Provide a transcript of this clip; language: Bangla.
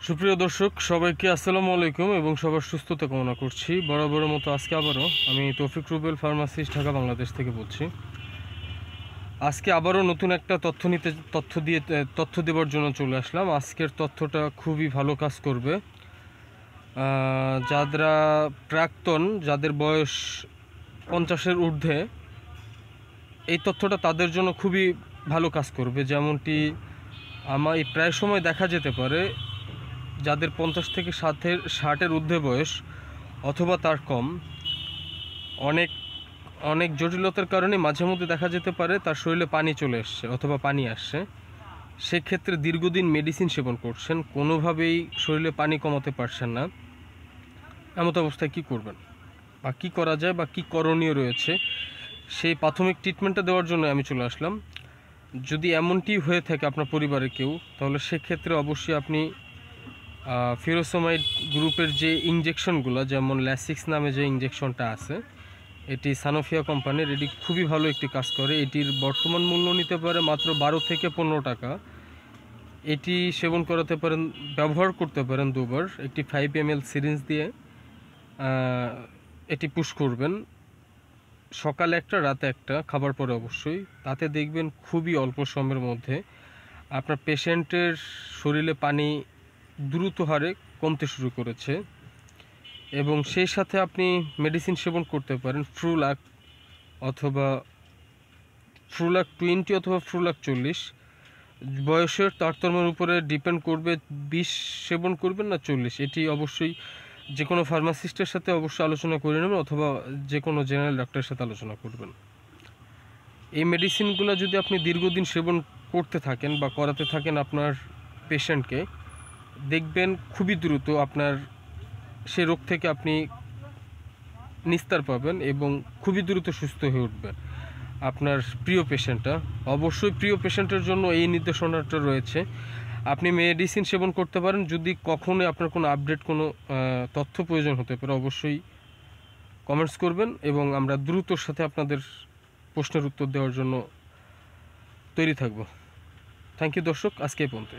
সুপ্রিয় দর্শক সবাইকে আসসালামু আলাইকুম এবং সবার সুস্থতা কামনা করছি। বরাবরের মতো আজকে আবারও আমি তৌফিক রুবেল ফার্মাসিস্ট, ঢাকা, বাংলাদেশ থেকে বলছি। আজকে আবারও নতুন একটা তথ্য দেওয়ার জন্য চলে আসলাম। আজকের তথ্যটা খুবই ভালো কাজ করবে। যারা প্রাক্তন, যাদের বয়স 50-এর ঊর্ধ্বে, এই তথ্যটা তাদের জন্য খুবই ভালো কাজ করবে। যেমনটি আমার প্রায় সময় দেখা যেতে পারে, যাদের 50 থেকে 60-এর ঊর্ধ্বে বয়স অথবা তার কম, অনেক অনেক জটিলতার কারণে মাঝে মধ্যে দেখা যেতে পারে তার শরীরে পানি চলে আসছে অথবা পানি আসছে। সেক্ষেত্রে দীর্ঘদিন মেডিসিন সেবন করছেন, কোনোভাবেই শরীরে পানি কমাতে পারছেন না। এমত অবস্থায় কী করবেন বা কী করা যায় বা কী করণীয় রয়েছে, সেই প্রাথমিক ট্রিটমেন্টটা দেওয়ার জন্য আমি চলে আসলাম। যদি এমনটি হয়ে থাকে আপনার পরিবারের কেউ, তাহলে সেক্ষেত্রে অবশ্যই আপনি ফিরোসোমাইড গ্রুপের যে ইঞ্জেকশনগুলো, যেমন ল্যাসিক্স নামে যে ইঞ্জেকশনটা আছে, এটি সানোফিয়া কোম্পানির, এটি খুবই ভালো একটি কাজ করে। এটির বর্তমান মূল্য নিতে পারে মাত্র 12 থেকে 15 টাকা। এটি সেবন করাতে পারেন, ব্যবহার করতে পারেন দুবার। একটি 5 ml সিরিঞ্জ দিয়ে এটি পুশ করবেন, সকালে একটা, রাতে একটা, খাবার পরে অবশ্যই। তাতে দেখবেন খুবই অল্প সময়ের মধ্যে আপনার পেশেন্টের শরীরে পানি দ্রুত হারে কমতে শুরু করেছে। এবং সেই সাথে আপনি মেডিসিন সেবন করতে পারেন ফ্রুলাক অথবা ফ্রুলাক 20 অথবা ফ্রুলাক 40। বয়সের তারতম্যের উপরে ডিপেন্ড করবে 20 সেবন করবেন না 40। এটি অবশ্যই যে কোনো ফার্মাসিস্টের সাথে অবশ্যই আলোচনা করে নেবেন অথবা যে কোনো জেনারেল ডাক্তারের সাথে আলোচনা করবেন। এই মেডিসিনগুলো যদি আপনি দীর্ঘদিন সেবন করতে থাকেন বা করাতে থাকেন আপনার পেশেন্টকে, দেখবেন খুবই দ্রুত আপনার সে রোগ থেকে আপনি নিস্তার পাবেন এবং খুবই দ্রুত সুস্থ হয়ে উঠবেন আপনার প্রিয় পেশেন্টটা। অবশ্যই প্রিয় পেশেন্টের জন্য এই নির্দেশনাটা রয়েছে। আপনি মেডিসিন সেবন করতে পারেন। যদি কখনোই আপনার কোনো আপডেট, কোনো তথ্য প্রয়োজন হতে পারে, অবশ্যই কমেন্টস করবেন এবং আমরা দ্রুতর সাথে আপনাদের প্রশ্নের উত্তর দেওয়ার জন্য তৈরি থাকব। থ্যাংক ইউ দর্শক, আজকে এই পর্যন্ত।